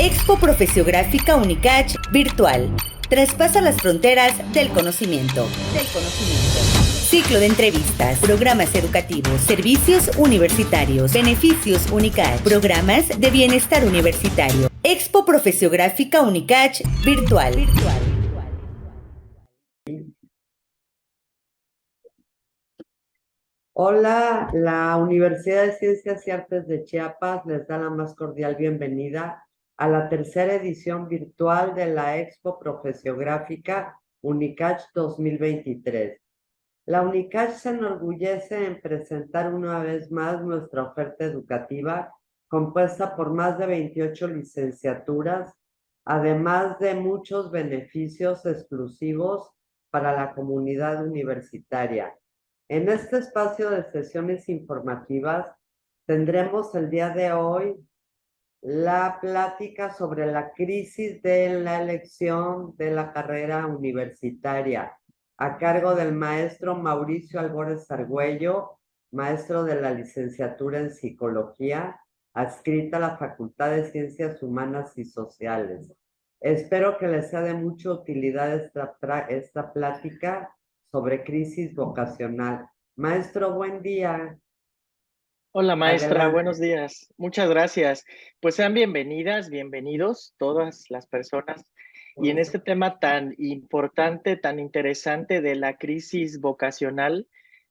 Expo Profesiográfica Unicach Virtual. Traspasa las fronteras del conocimiento. Ciclo de entrevistas, programas educativos, servicios universitarios, beneficios Unicach, programas de bienestar universitario. Expo Profesiográfica Unicach Virtual. Hola, la Universidad de Ciencias y Artes de Chiapas les da la más cordial bienvenida a la tercera edición virtual de la Expo Profesiográfica Unicach 2023. La Unicach se enorgullece en presentar una vez más nuestra oferta educativa compuesta por más de 28 licenciaturas, además de muchos beneficios exclusivos para la comunidad universitaria. En este espacio de sesiones informativas tendremos el día de hoy la plática sobre la crisis de la elección de la carrera universitaria a cargo del maestro Mauricio Albores Argüello, maestro de la licenciatura en Psicología, adscrita a la Facultad de Ciencias Humanas y Sociales. Espero que les sea de mucha utilidad esta plática sobre crisis vocacional. Maestro, buen día. Hola maestra, Adelante. buenos días. Muchas gracias. Pues sean bienvenidas, bienvenidos todas las personas. Y en este tema tan importante, tan interesante de la crisis vocacional,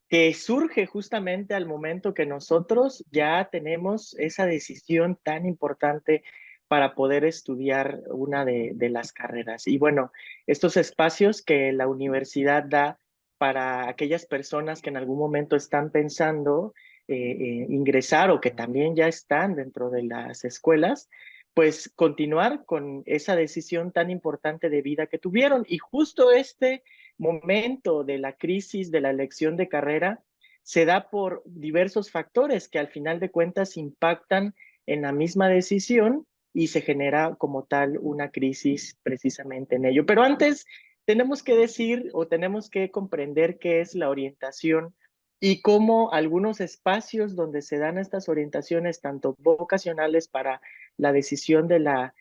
que surge justamente al momento que nosotros ya tenemos esa decisión tan importante para poder estudiar una de las carreras. Y bueno, estos espacios que la universidad da para aquellas personas que en algún momento están pensando ingresar o que también ya están dentro de las escuelas, pues continuar con esa decisión tan importante de vida que tuvieron. Y justo este momento de la crisis de la elección de carrera se da por diversos factores que al final de cuentas impactan en la misma decisión y se genera como tal una crisis precisamente en ello. Pero antes tenemos que decir o tenemos que comprender qué es la orientación y cómo algunos espacios donde se dan estas orientaciones, tanto vocacionales para la decisión de la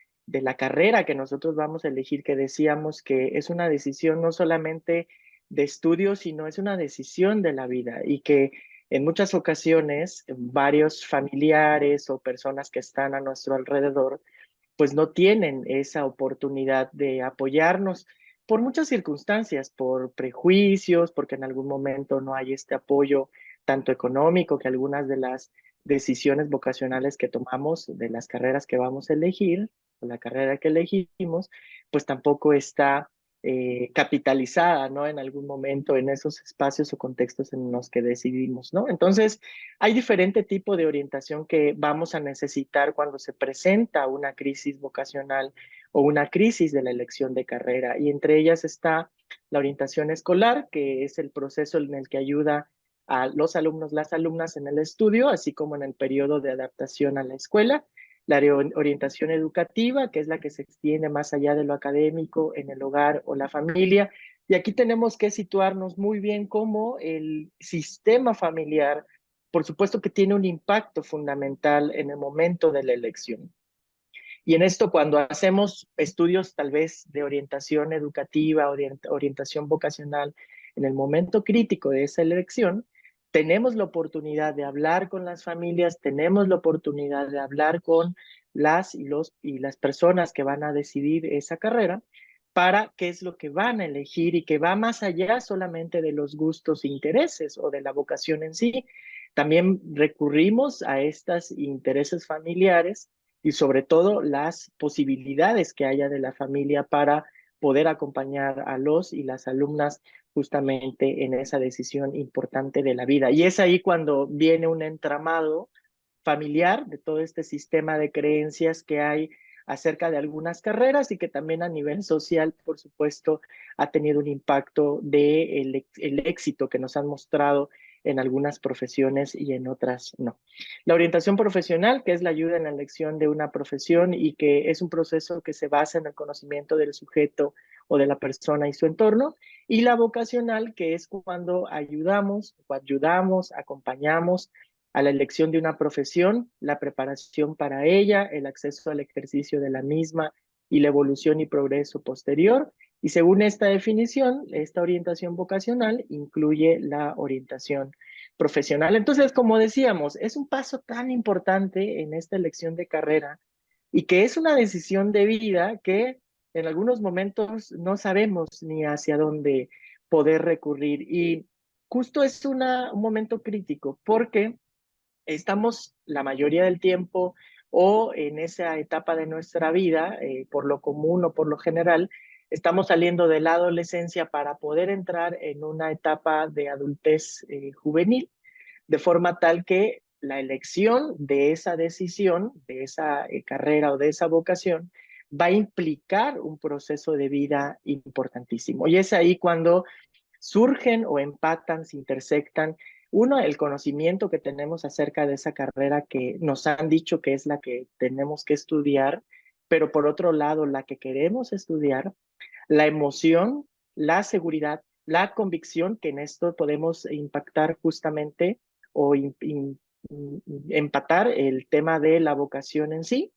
carrera que nosotros vamos a elegir, que decíamos que es una decisión no solamente de estudio, sino es una decisión de la vida y que en muchas ocasiones varios familiares o personas que están a nuestro alrededor pues no tienen esa oportunidad de apoyarnos por muchas circunstancias, por prejuicios, porque en algún momento no hay este apoyo tanto económico que algunas de las decisiones vocacionales que tomamos, de las carreras que vamos a elegir, o la carrera que elegimos, pues tampoco está capitalizada, ¿no? En algún momento en esos espacios o contextos en los que decidimos, ¿no? Entonces, hay diferente tipo de orientación que vamos a necesitar cuando se presenta una crisis vocacional o una crisis de la elección de carrera. Y entre ellas está la orientación escolar, que es el proceso en el que ayuda a los alumnos, las alumnas en el estudio, así como en el periodo de adaptación a la escuela. La orientación educativa, que es la que se extiende más allá de lo académico en el hogar o la familia. Y aquí tenemos que situarnos muy bien cómo el sistema familiar, por supuesto que tiene un impacto fundamental en el momento de la elección. Y en esto, cuando hacemos estudios tal vez de orientación educativa, orientación vocacional, en el momento crítico de esa elección, tenemos la oportunidad de hablar con las familias, tenemos la oportunidad de hablar con las y las personas que van a decidir esa carrera para qué es lo que van a elegir y que va más allá solamente de los gustos e intereses o de la vocación en sí. También recurrimos a estos intereses familiares y sobre todo las posibilidades que haya de la familia para poder acompañar a los y las alumnas justamente en esa decisión importante de la vida. Y es ahí cuando viene un entramado familiar de todo este sistema de creencias que hay acerca de algunas carreras y que también a nivel social, por supuesto, ha tenido un impacto de el éxito que nos han mostrado en algunas profesiones y en otras no. La orientación profesional, que es la ayuda en la elección de una profesión y que es un proceso que se basa en el conocimiento del sujeto o de la persona y su entorno, y la vocacional, que es cuando ayudamos, acompañamos a la elección de una profesión, la preparación para ella, el acceso al ejercicio de la misma y la evolución y progreso posterior. Y según esta definición, esta orientación vocacional incluye la orientación profesional. Entonces, como decíamos, es un paso tan importante en esta elección de carrera y que es una decisión de vida que en algunos momentos no sabemos ni hacia dónde poder recurrir. Y justo es un momento crítico porque estamos la mayoría del tiempo o en esa etapa de nuestra vida, por lo común o por lo general, estamos saliendo de la adolescencia para poder entrar en una etapa de adultez juvenil, de forma tal que la elección de esa decisión, de esa carrera o de esa vocación, va a implicar un proceso de vida importantísimo. Y es ahí cuando surgen o empatan, se intersectan. Uno, el conocimiento que tenemos acerca de esa carrera que nos han dicho que es la que tenemos que estudiar, pero por otro lado, la que queremos estudiar, la emoción, la seguridad, la convicción, que en esto podemos impactar justamente o empatar el tema de la vocación en sí,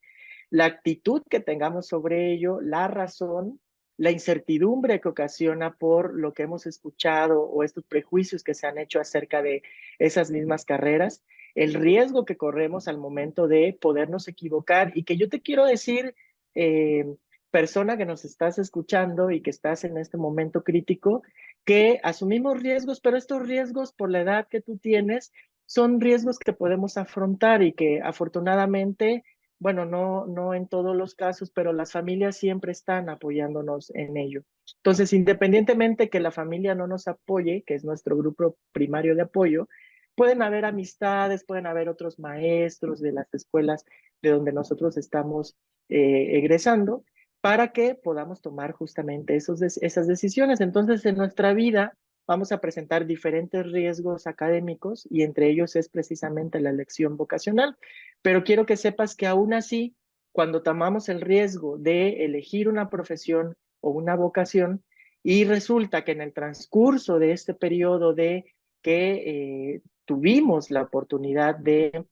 la actitud que tengamos sobre ello, la razón, la incertidumbre que ocasiona por lo que hemos escuchado o estos prejuicios que se han hecho acerca de esas mismas carreras, el riesgo que corremos al momento de podernos equivocar y que yo te quiero decir, eh, persona que nos estás escuchando y que estás en este momento crítico, que asumimos riesgos, pero estos riesgos por la edad que tú tienes son riesgos que podemos afrontar y que afortunadamente, bueno, no en todos los casos, pero las familias siempre están apoyándonos en ello. Entonces, independientemente que la familia no nos apoye, que es nuestro grupo primario de apoyo, pueden haber amistades, pueden haber otros maestros de las escuelas de donde nosotros estamos egresando, para que podamos tomar justamente esas decisiones. Entonces, en nuestra vida vamos a presentar diferentes riesgos académicos y entre ellos es precisamente la elección vocacional. Pero quiero que sepas que aún así, cuando tomamos el riesgo de elegir una profesión o una vocación y resulta que en el transcurso de este periodo de que tuvimos la oportunidad de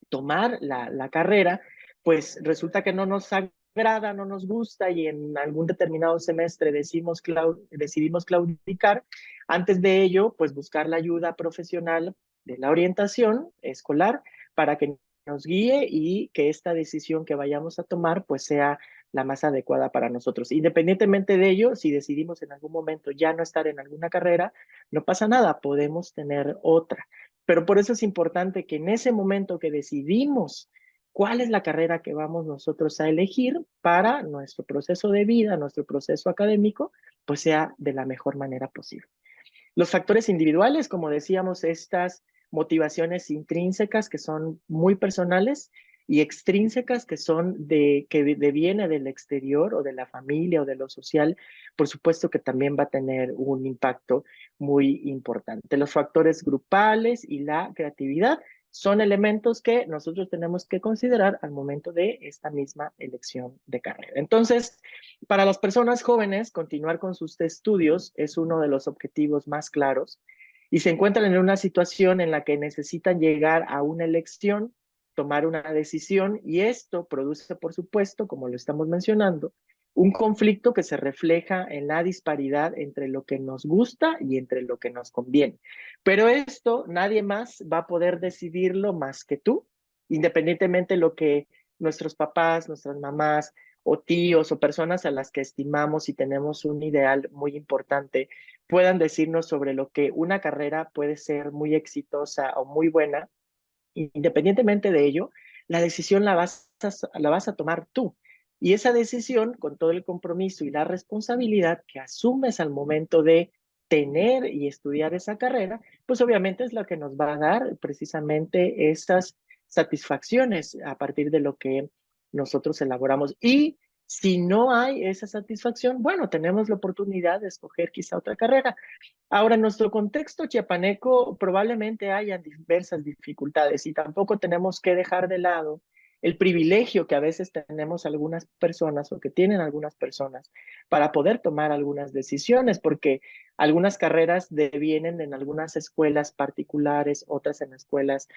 tomar la carrera, pues resulta que no nos agrada, no nos gusta y en algún determinado semestre decidimos claudicar. Antes de ello, pues buscar la ayuda profesional de la orientación escolar para que nos guíe y que esta decisión que vayamos a tomar pues sea la más adecuada para nosotros. Independientemente de ello, si decidimos en algún momento ya no estar en alguna carrera, no pasa nada, podemos tener otra. Pero por eso es importante que en ese momento que decidimos cuál es la carrera que vamos nosotros a elegir para nuestro proceso de vida, nuestro proceso académico, pues sea de la mejor manera posible. Los factores individuales, como decíamos, estas motivaciones intrínsecas que son muy personales y extrínsecas que son que viene del exterior o de la familia o de lo social, por supuesto que también va a tener un impacto muy importante. Los factores grupales y la creatividad son elementos que nosotros tenemos que considerar al momento de esta misma elección de carrera. Entonces, para las personas jóvenes, continuar con sus estudios es uno de los objetivos más claros y se encuentran en una situación en la que necesitan llegar a una elección, tomar una decisión y esto produce, por supuesto, como lo estamos mencionando, un conflicto que se refleja en la disparidad entre lo que nos gusta y entre lo que nos conviene. Pero esto nadie más va a poder decidirlo más que tú, independientemente de lo que nuestros papás, nuestras mamás o tíos o personas a las que estimamos y tenemos un ideal muy importante puedan decirnos sobre lo que una carrera puede ser muy exitosa o muy buena. Independientemente de ello, la decisión la vas a tomar tú. Y esa decisión, con todo el compromiso y la responsabilidad que asumes al momento de tener y estudiar esa carrera, pues obviamente es la que nos va a dar precisamente esas satisfacciones a partir de lo que nosotros elaboramos. Y si no hay esa satisfacción, bueno, tenemos la oportunidad de escoger quizá otra carrera. Ahora, en nuestro contexto chiapaneco probablemente hayan diversas dificultades y tampoco tenemos que dejar de lado el privilegio que a veces tenemos algunas personas o que tienen algunas personas para poder tomar algunas decisiones, porque algunas carreras devienen en algunas escuelas particulares, otras en escuelas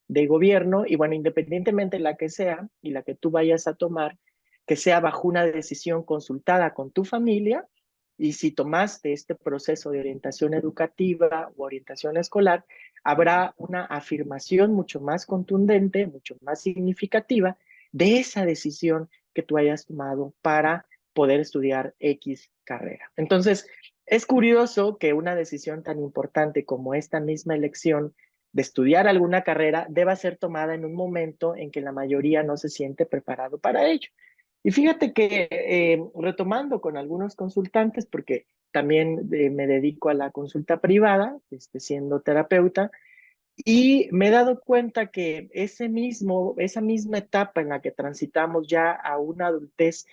de gobierno, y bueno, independientemente de la que sea y la que tú vayas a tomar, que sea bajo una decisión consultada con tu familia, y si tomaste este proceso de orientación educativa o orientación escolar, habrá una afirmación mucho más contundente, mucho más significativa de esa decisión que tú hayas tomado para poder estudiar X carrera. Entonces, es curioso que una decisión tan importante como esta misma elección de estudiar alguna carrera deba ser tomada en un momento en que la mayoría no se siente preparado para ello. Y fíjate que retomando con algunos consultantes, porque también me dedico a la consulta privada, siendo terapeuta, y me he dado cuenta que esa misma etapa en la que transitamos ya a una adultez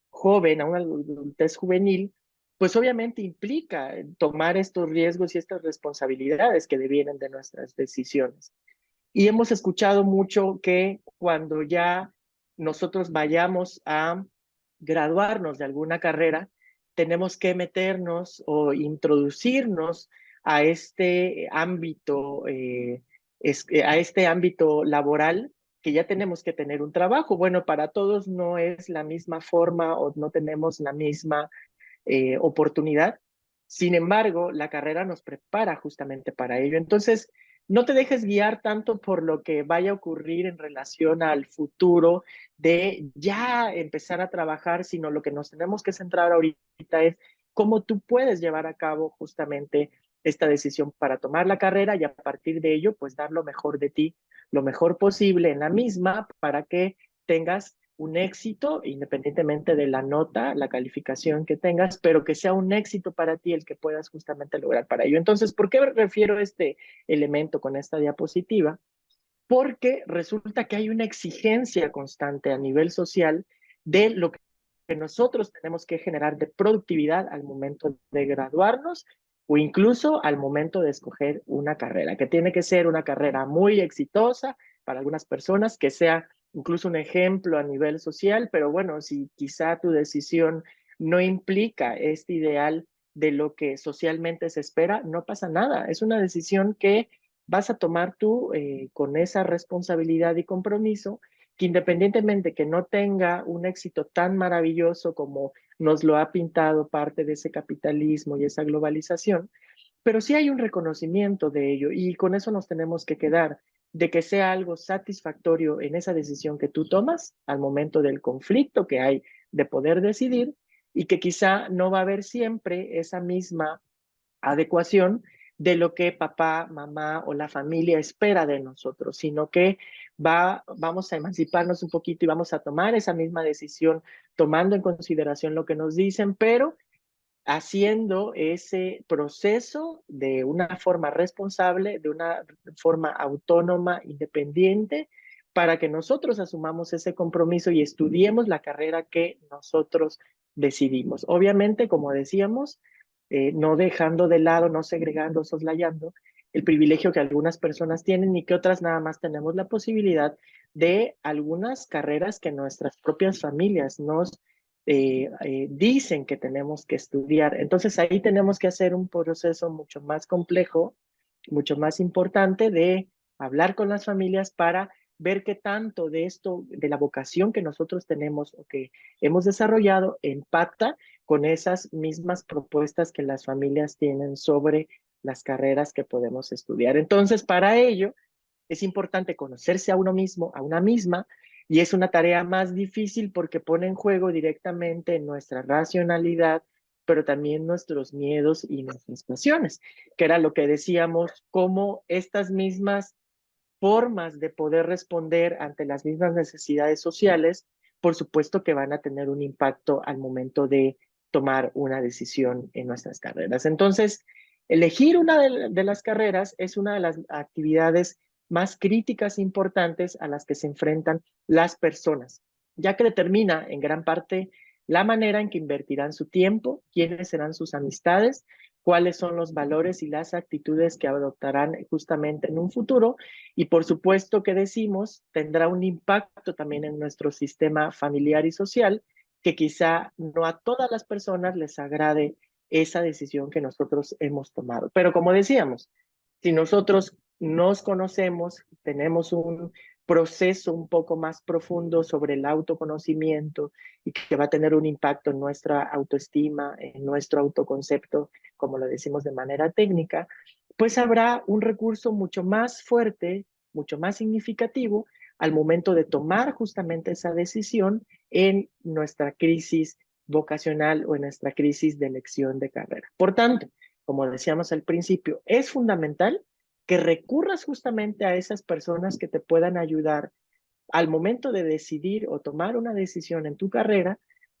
joven, a una adultez juvenil, pues obviamente implica tomar estos riesgos y estas responsabilidades que devienen de nuestras decisiones. Y hemos escuchado mucho que cuando ya nosotros vayamos a graduarnos de alguna carrera, tenemos que meternos o introducirnos a este ámbito, a este ámbito laboral, que ya tenemos que tener un trabajo. Bueno, para todos no es la misma forma o no tenemos la misma oportunidad. Sin embargo, la carrera nos prepara justamente para ello. Entonces, no te dejes guiar tanto por lo que vaya a ocurrir en relación al futuro de ya empezar a trabajar, sino lo que nos tenemos que centrar ahorita es cómo tú puedes llevar a cabo justamente esta decisión para tomar la carrera y a partir de ello, pues dar lo mejor de ti, lo mejor posible en la misma para que tengas un éxito, independientemente de la nota, la calificación que tengas, pero que sea un éxito para ti el que puedas justamente lograr para ello. Entonces, ¿por qué refiero este elemento con esta diapositiva? Porque resulta que hay una exigencia constante a nivel social de lo que nosotros tenemos que generar de productividad al momento de graduarnos o incluso al momento de escoger una carrera, que tiene que ser una carrera muy exitosa para algunas personas, que sea incluso un ejemplo a nivel social, pero bueno, si quizá tu decisión no implica este ideal de lo que socialmente se espera, no pasa nada. Es una decisión que vas a tomar tú con esa responsabilidad y compromiso, que independientemente que no tenga un éxito tan maravilloso como nos lo ha pintado parte de ese capitalismo y esa globalización, pero sí hay un reconocimiento de ello y con eso nos tenemos que quedar, de que sea algo satisfactorio en esa decisión que tú tomas al momento del conflicto que hay de poder decidir y que quizá no va a haber siempre esa misma adecuación de lo que papá, mamá o la familia espera de nosotros, sino que vamos a emanciparnos un poquito y vamos a tomar esa misma decisión tomando en consideración lo que nos dicen, pero haciendo ese proceso de una forma responsable, de una forma autónoma, independiente, para que nosotros asumamos ese compromiso y estudiemos la carrera que nosotros decidimos. Obviamente, como decíamos, no dejando de lado, no segregando, soslayando el privilegio que algunas personas tienen y que otras nada más tenemos la posibilidad de algunas carreras que nuestras propias familias nos dicen que tenemos que estudiar. Entonces ahí tenemos que hacer un proceso mucho más complejo, mucho más importante de hablar con las familias para ver qué tanto de esto, de la vocación que nosotros tenemos o que hemos desarrollado, empata con esas mismas propuestas que las familias tienen sobre las carreras que podemos estudiar. Entonces, para ello, es importante conocerse a uno mismo, a una misma, y es una tarea más difícil porque pone en juego directamente nuestra racionalidad, pero también nuestros miedos y nuestras pasiones, que era lo que decíamos, cómo estas mismas formas de poder responder ante las mismas necesidades sociales, por supuesto que van a tener un impacto al momento de tomar una decisión en nuestras carreras. Entonces, elegir una de las carreras es una de las actividades más críticas e importantes a las que se enfrentan las personas, ya que determina en gran parte la manera en que invertirán su tiempo, quiénes serán sus amistades, cuáles son los valores y las actitudes que adoptarán justamente en un futuro. Y por supuesto que decimos, tendrá un impacto también en nuestro sistema familiar y social, que quizá no a todas las personas les agrade esa decisión que nosotros hemos tomado. Pero como decíamos, si nosotros nos conocemos, tenemos un proceso un poco más profundo sobre el autoconocimiento y que va a tener un impacto en nuestra autoestima, en nuestro autoconcepto, como lo decimos de manera técnica, pues habrá un recurso mucho más fuerte, mucho más significativo al momento de tomar justamente esa decisión en nuestra crisis vocacional o en nuestra crisis de elección de carrera. Por tanto, como decíamos al principio, es fundamental que recurras justamente a esas personas que te puedan ayudar al momento de decidir o tomar una decisión en tu carrera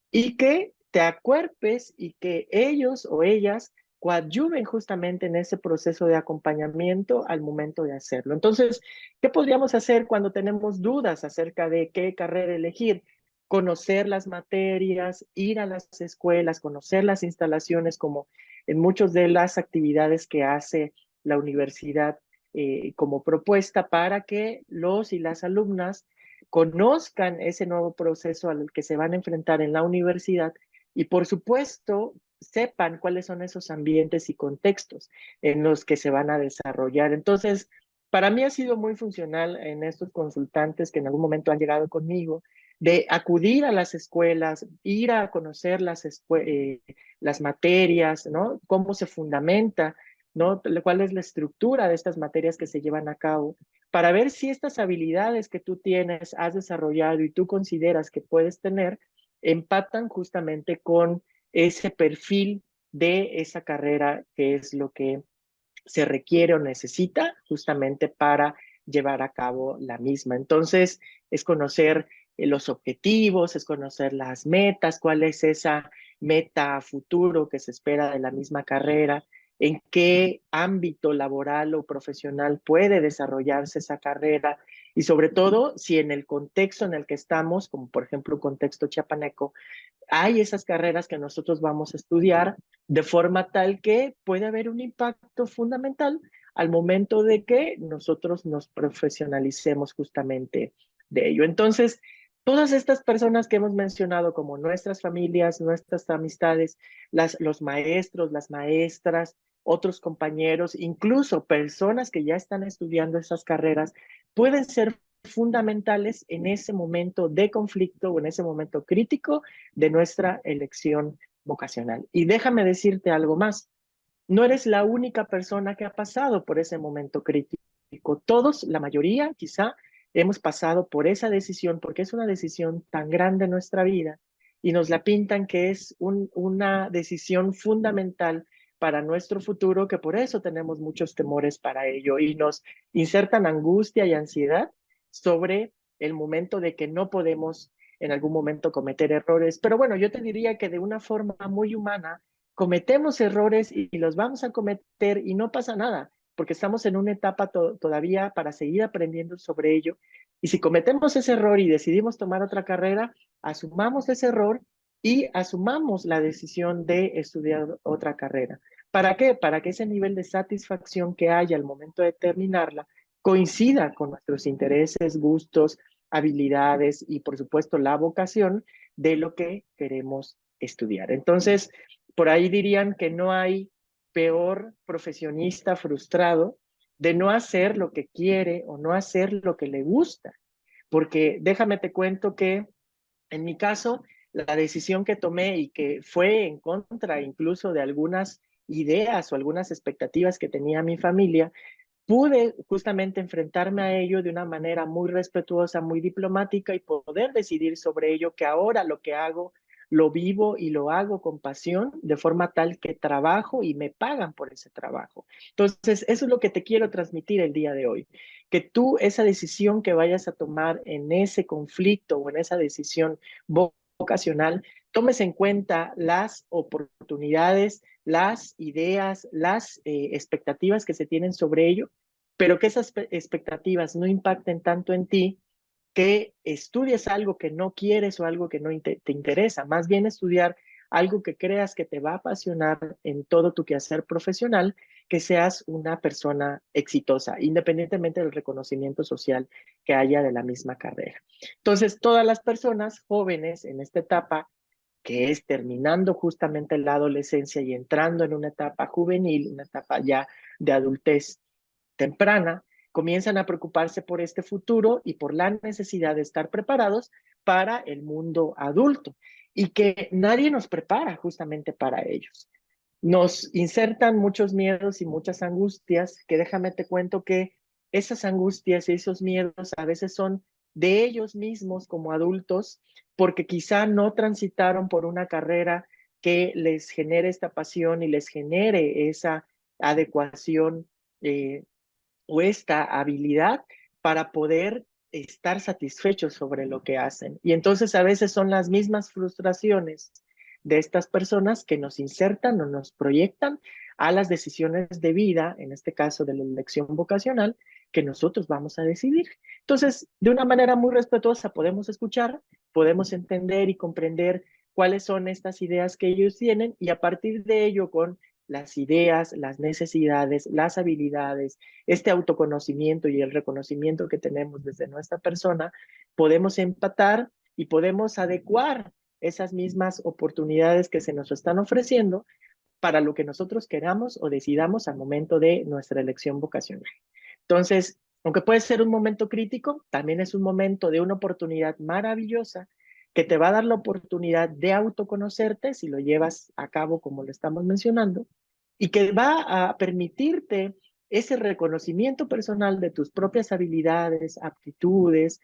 y que te acuerpes y que ellos o ellas coadyuven justamente en ese proceso de acompañamiento al momento de hacerlo. Entonces, ¿qué podríamos hacer cuando tenemos dudas acerca de qué carrera elegir? Conocer las materias, ir a las escuelas, conocer las instalaciones, como en muchas de las actividades que hace la universidad como propuesta para que los y las alumnas conozcan ese nuevo proceso al que se van a enfrentar en la universidad y por supuesto sepan cuáles son esos ambientes y contextos en los que se van a desarrollar. Entonces, para mí ha sido muy funcional en estos consultantes que en algún momento han llegado conmigo, de acudir a las escuelas, ir a conocer las materias, ¿no? Cómo se fundamenta, ¿no? ¿Cuál es la estructura de estas materias que se llevan a cabo? Para ver si estas habilidades que tú tienes, has desarrollado y tú consideras que puedes tener, empatan justamente con ese perfil de esa carrera que es lo que se requiere o necesita justamente para llevar a cabo la misma. Entonces, es conocer los objetivos, es conocer las metas, cuál es esa meta a futuro que se espera de la misma carrera, en qué ámbito laboral o profesional puede desarrollarse esa carrera y sobre todo si en el contexto en el que estamos, como por ejemplo un contexto chiapaneco, hay esas carreras que nosotros vamos a estudiar de forma tal que puede haber un impacto fundamental al momento de que nosotros nos profesionalicemos justamente de ello. Entonces, todas estas personas que hemos mencionado, como nuestras familias, nuestras amistades, los maestros, las maestras, otros compañeros, incluso personas que ya están estudiando esas carreras, pueden ser fundamentales en ese momento de conflicto o en ese momento crítico de nuestra elección vocacional. Y déjame decirte algo más, no eres la única persona que ha pasado por ese momento crítico. Todos, la mayoría quizá, hemos pasado por esa decisión porque es una decisión tan grande en nuestra vida y nos la pintan que es una decisión fundamental para nuestro futuro, que por eso tenemos muchos temores para ello y nos insertan angustia y ansiedad sobre el momento de que no podemos en algún momento cometer errores. Pero bueno, yo te diría que de una forma muy humana, cometemos errores y los vamos a cometer y no pasa nada, porque estamos en una etapa todavía para seguir aprendiendo sobre ello. Y si cometemos ese error y decidimos tomar otra carrera, asumamos ese error y asumamos la decisión de estudiar otra carrera. ¿Para qué? Para que ese nivel de satisfacción que haya al momento de terminarla coincida con nuestros intereses, gustos, habilidades y por supuesto la vocación de lo que queremos estudiar. Entonces, por ahí dirían que no hay peor profesionista frustrado de no hacer lo que quiere o no hacer lo que le gusta. Porque déjame te cuento que en mi caso, la decisión que tomé y que fue en contra incluso de algunas ideas o algunas expectativas que tenía mi familia, pude justamente enfrentarme a ello de una manera muy respetuosa, muy diplomática y poder decidir sobre ello, que ahora lo que hago lo vivo y lo hago con pasión, de forma tal que trabajo y me pagan por ese trabajo. Entonces, eso es lo que te quiero transmitir el día de hoy, que tú esa decisión que vayas a tomar en ese conflicto o en esa decisión vocacional, tomes en cuenta las oportunidades, las ideas, las expectativas que se tienen sobre ello, pero que esas expectativas no impacten tanto en ti que estudies algo que no quieres o algo que no te interesa, más bien estudiar algo que creas que te va a apasionar en todo tu quehacer profesional, que seas una persona exitosa, independientemente del reconocimiento social que haya de la misma carrera. Entonces, todas las personas jóvenes en esta etapa, que es terminando justamente la adolescencia y entrando en una etapa juvenil, una etapa ya de adultez temprana, comienzan a preocuparse por este futuro y por la necesidad de estar preparados para el mundo adulto y que nadie nos prepara justamente para ellos. Nos insertan muchos miedos y muchas angustias, que déjame te cuento que esas angustias y esos miedos a veces son de ellos mismos como adultos, porque quizá no transitaron por una carrera que les genere esta pasión y les genere esa adecuación o esta habilidad para poder estar satisfechos sobre lo que hacen. Y entonces a veces son las mismas frustraciones de estas personas que nos insertan o nos proyectan a las decisiones de vida, en este caso de la elección vocacional, que nosotros vamos a decidir. Entonces, de una manera muy respetuosa podemos escuchar, podemos entender y comprender cuáles son estas ideas que ellos tienen y a partir de ello con las ideas, las necesidades, las habilidades, este autoconocimiento y el reconocimiento que tenemos desde nuestra persona, podemos empatar y podemos adecuar esas mismas oportunidades que se nos están ofreciendo para lo que nosotros queramos o decidamos al momento de nuestra elección vocacional. Entonces, aunque puede ser un momento crítico, también es un momento de una oportunidad maravillosa que te va a dar la oportunidad de autoconocerte si lo llevas a cabo como lo estamos mencionando y que va a permitirte ese reconocimiento personal de tus propias habilidades, aptitudes,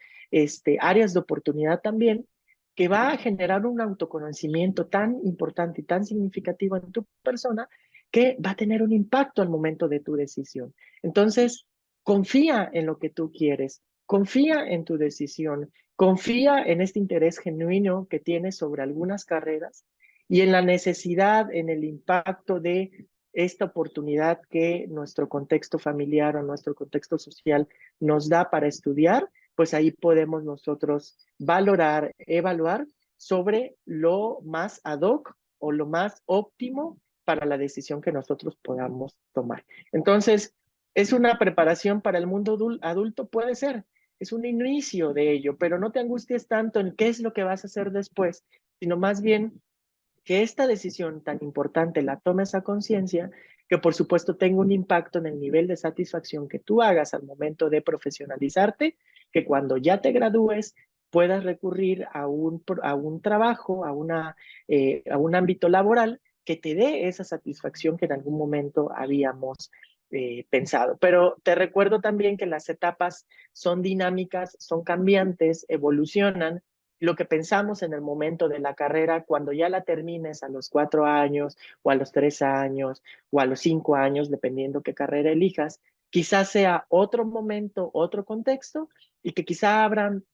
áreas de oportunidad también, que va a generar un autoconocimiento tan importante y tan significativo en tu persona que va a tener un impacto al momento de tu decisión. Entonces, confía en lo que tú quieres, confía en tu decisión, confía en este interés genuino que tienes sobre algunas carreras y en la necesidad, en el impacto de esta oportunidad que nuestro contexto familiar o nuestro contexto social nos da para estudiar, pues ahí podemos nosotros valorar, evaluar sobre lo más ad hoc o lo más óptimo para la decisión que nosotros podamos tomar. Entonces, ¿es una preparación para el mundo adulto? Puede ser, es un inicio de ello, pero no te angusties tanto en qué es lo que vas a hacer después, sino más bien que esta decisión tan importante la tomes a conciencia, que por supuesto tenga un impacto en el nivel de satisfacción que tú hagas al momento de profesionalizarte, que cuando ya te gradúes puedas recurrir a un trabajo, a un ámbito laboral que te dé esa satisfacción que en algún momento habíamos pensado. Pero te recuerdo también que las etapas son dinámicas, son cambiantes, evolucionan. Lo que pensamos en el momento de la carrera, cuando ya la termines a los 4 años o a los 3 años o a los 5 años, dependiendo qué carrera elijas, quizás sea otro momento, otro contexto y que quizá habrán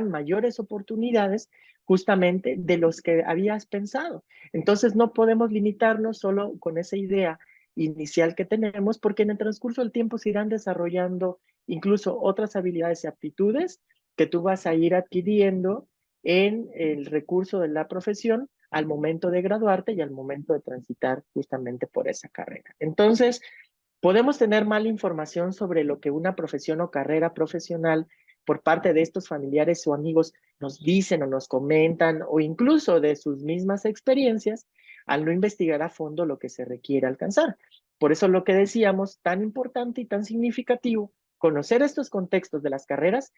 mayores oportunidades justamente de los que habías pensado. Entonces no podemos limitarnos solo con esa idea inicial que tenemos, porque en el transcurso del tiempo se irán desarrollando incluso otras habilidades y aptitudes que tú vas a ir adquiriendo en el recurso de la profesión al momento de graduarte y al momento de transitar justamente por esa carrera. Entonces, podemos tener mala información sobre lo que una profesión o carrera profesional por parte de estos familiares o amigos nos dicen o nos comentan o incluso de sus mismas experiencias al no investigar a fondo lo que se requiere alcanzar. Por eso lo que decíamos, tan importante y tan significativo, conocer estos contextos de las carreras,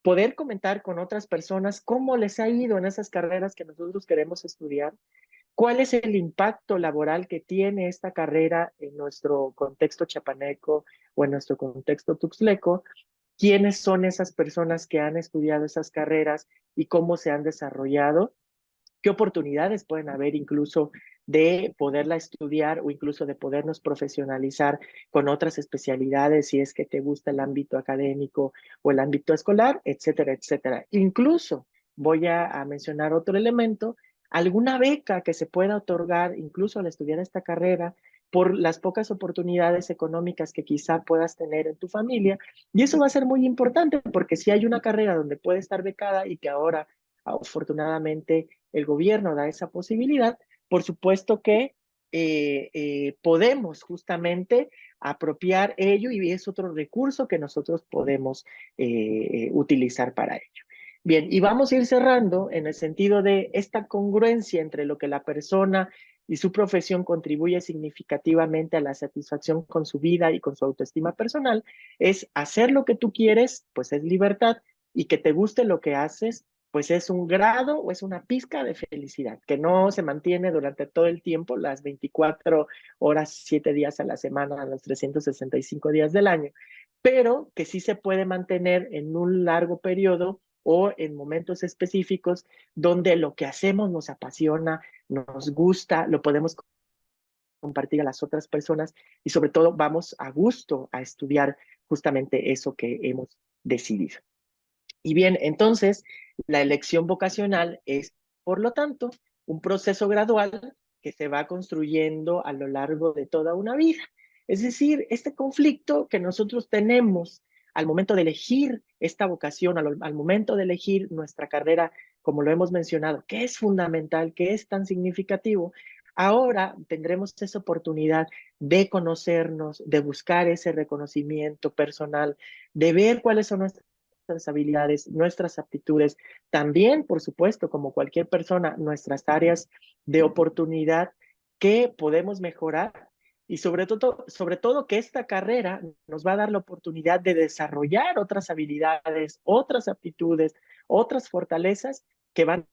poder comentar con otras personas cómo les ha ido en esas carreras que nosotros queremos estudiar, cuál es el impacto laboral que tiene esta carrera en nuestro contexto chapaneco o en nuestro contexto tuxtleco, quiénes son esas personas que han estudiado esas carreras y cómo se han desarrollado, qué oportunidades pueden haber incluso de poderla estudiar o incluso de podernos profesionalizar con otras especialidades si es que te gusta el ámbito académico o el ámbito escolar, etcétera, etcétera. Incluso voy a mencionar otro elemento, alguna beca que se pueda otorgar incluso al estudiar esta carrera por las pocas oportunidades económicas que quizá puedas tener en tu familia. Y eso va a ser muy importante porque si hay una carrera donde puede estar becada y que ahora Afortunadamente, el gobierno da esa posibilidad. Por supuesto que podemos justamente apropiar ello y es otro recurso que nosotros podemos utilizar para ello. Bien, y vamos a ir cerrando en el sentido de esta congruencia entre lo que la persona y su profesión contribuye significativamente a la satisfacción con su vida y con su autoestima personal, es hacer lo que tú quieres, pues es libertad, y que te guste lo que haces, pues es un grado o es una pizca de felicidad, que no se mantiene durante todo el tiempo, las 24 horas, 7 días a la semana, los 365 días del año, pero que sí se puede mantener en un largo periodo o en momentos específicos donde lo que hacemos nos apasiona, nos gusta, lo podemos compartir a las otras personas y sobre todo vamos a gusto a estudiar justamente eso que hemos decidido. Y bien, entonces, la elección vocacional es, por lo tanto, un proceso gradual que se va construyendo a lo largo de toda una vida. Es decir, este conflicto que nosotros tenemos al momento de elegir esta vocación, al momento de elegir nuestra carrera, como lo hemos mencionado, que es fundamental, que es tan significativo, ahora tendremos esa oportunidad de conocernos, de buscar ese reconocimiento personal, de ver cuáles son nuestras habilidades, nuestras aptitudes, también, por supuesto, como cualquier persona, nuestras áreas de oportunidad que podemos mejorar y sobre todo que esta carrera nos va a dar la oportunidad de desarrollar otras habilidades, otras aptitudes, otras fortalezas que van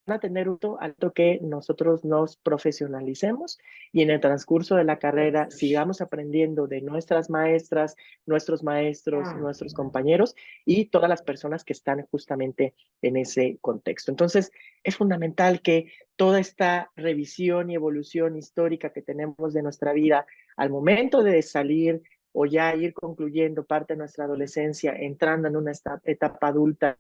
a tener uso alto que nosotros nos profesionalicemos y en el transcurso de la carrera sigamos aprendiendo de nuestras maestras, nuestros maestros, nuestros compañeros y todas las personas que están justamente en ese contexto. Entonces, es fundamental que toda esta revisión y evolución histórica que tenemos de nuestra vida al momento de salir o ya ir concluyendo parte de nuestra adolescencia, entrando en una etapa adulta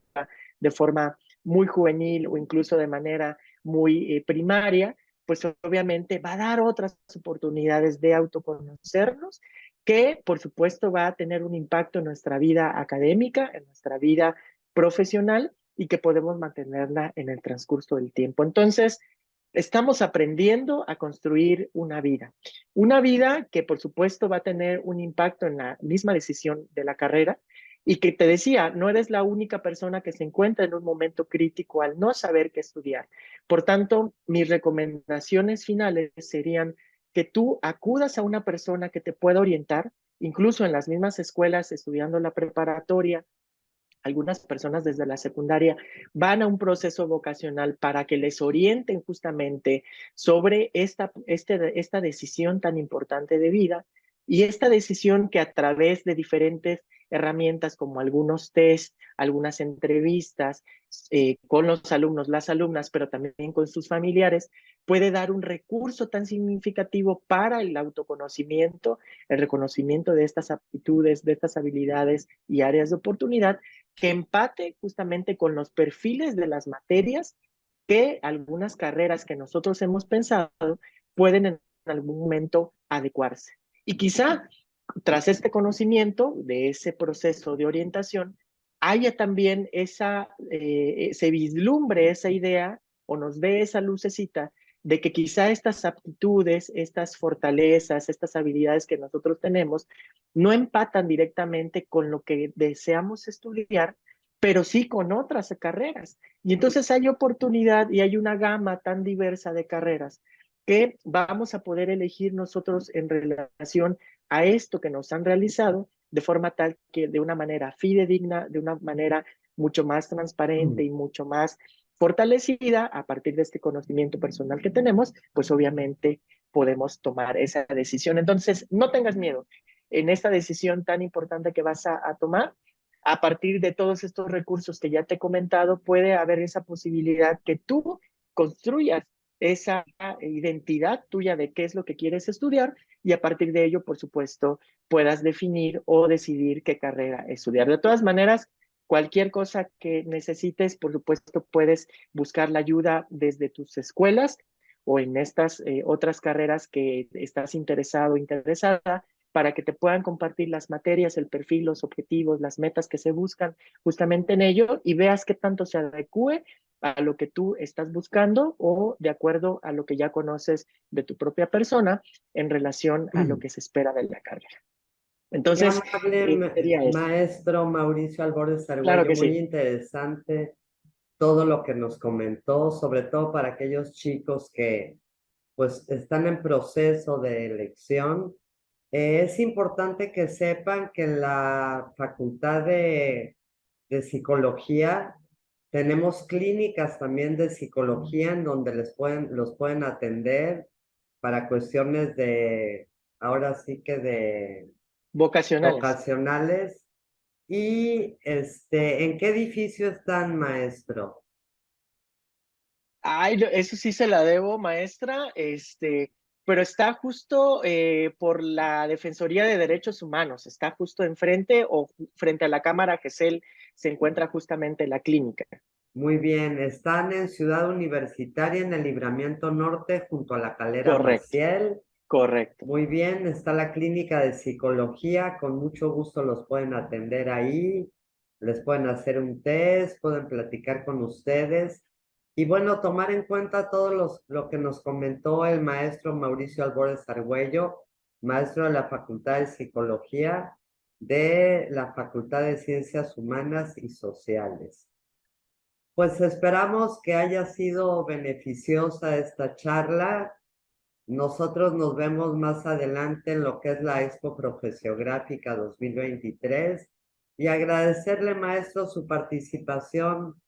de forma muy juvenil o incluso de manera muy primaria, pues obviamente va a dar otras oportunidades de autoconocernos que por supuesto va a tener un impacto en nuestra vida académica, en nuestra vida profesional y que podemos mantenerla en el transcurso del tiempo. Entonces, estamos aprendiendo a construir una vida que por supuesto va a tener un impacto en la misma decisión de la carrera y que te decía, no eres la única persona que se encuentra en un momento crítico al no saber qué estudiar. Por tanto, mis recomendaciones finales serían que tú acudas a una persona que te pueda orientar, incluso en las mismas escuelas, estudiando la preparatoria. Algunas personas desde la secundaria van a un proceso vocacional para que les orienten justamente sobre esta decisión tan importante de vida y esta decisión que a través de diferentes herramientas como algunos test, algunas entrevistas con los alumnos, las alumnas, pero también con sus familiares, puede dar un recurso tan significativo para el autoconocimiento, el reconocimiento de estas aptitudes, de estas habilidades y áreas de oportunidad que empate justamente con los perfiles de las materias que algunas carreras que nosotros hemos pensado pueden en algún momento adecuarse. Y quizá tras este conocimiento de ese proceso de orientación, haya también se vislumbre esa idea o nos dé esa lucecita de que quizá estas aptitudes, estas fortalezas, estas habilidades que nosotros tenemos, no empatan directamente con lo que deseamos estudiar, pero sí con otras carreras. Y entonces hay oportunidad y hay una gama tan diversa de carreras que vamos a poder elegir nosotros en relación a esto que nos han realizado de forma tal que de una manera fidedigna, de una manera mucho más transparente y mucho más fortalecida a partir de este conocimiento personal que tenemos, pues obviamente podemos tomar esa decisión. Entonces, no tengas miedo en esta decisión tan importante que vas a tomar. A partir de todos estos recursos que ya te he comentado, puede haber esa posibilidad que tú construyas esa identidad tuya de qué es lo que quieres estudiar y a partir de ello, por supuesto, puedas definir o decidir qué carrera estudiar. De todas maneras, cualquier cosa que necesites, por supuesto, puedes buscar la ayuda desde tus escuelas o en estas otras carreras que estás interesado o interesada. para que te puedan compartir las materias, el perfil, los objetivos, las metas que se buscan justamente en ello y veas qué tanto se adecue a lo que tú estás buscando o de acuerdo a lo que ya conoces de tu propia persona en relación a lo que se espera de la carrera. Qué Entonces, amable, sería eso. maestro Mauricio Albores Claro Argüello, que muy sí. interesante todo lo que nos comentó, sobre todo para aquellos chicos que pues están en proceso de elección. Es importante que sepan que en la Facultad de Psicología tenemos clínicas también de psicología en donde los pueden atender para cuestiones de, ahora sí que de Vocacionales. ocasionales. Y ¿en qué edificio están, maestro? Ay, eso sí se la debo, maestra, pero está justo por la Defensoría de Derechos Humanos, está justo enfrente o frente a la Cámara GESEL se encuentra justamente la clínica. Muy bien, están en Ciudad Universitaria, en el Libramiento Norte, junto a la Calera Correcto, Maciel. correcto. Muy bien, está la clínica de psicología, con mucho gusto los pueden atender ahí, les pueden hacer un test, pueden platicar con ustedes. Y bueno, tomar en cuenta lo que nos comentó el maestro Mauricio Albores Argüello, maestro de la Facultad de Psicología de la Facultad de Ciencias Humanas y Sociales. Pues esperamos que haya sido beneficiosa esta charla. Nosotros nos vemos más adelante en lo que es la Expo Profesiográfica 2023 y agradecerle, maestro, su participación.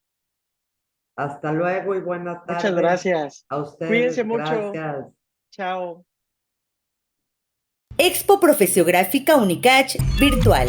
Hasta luego y buena Muchas tarde. gracias. A Cuídense ustedes, mucho. gracias. Chao. Expo Profesiográfica Unicach virtual.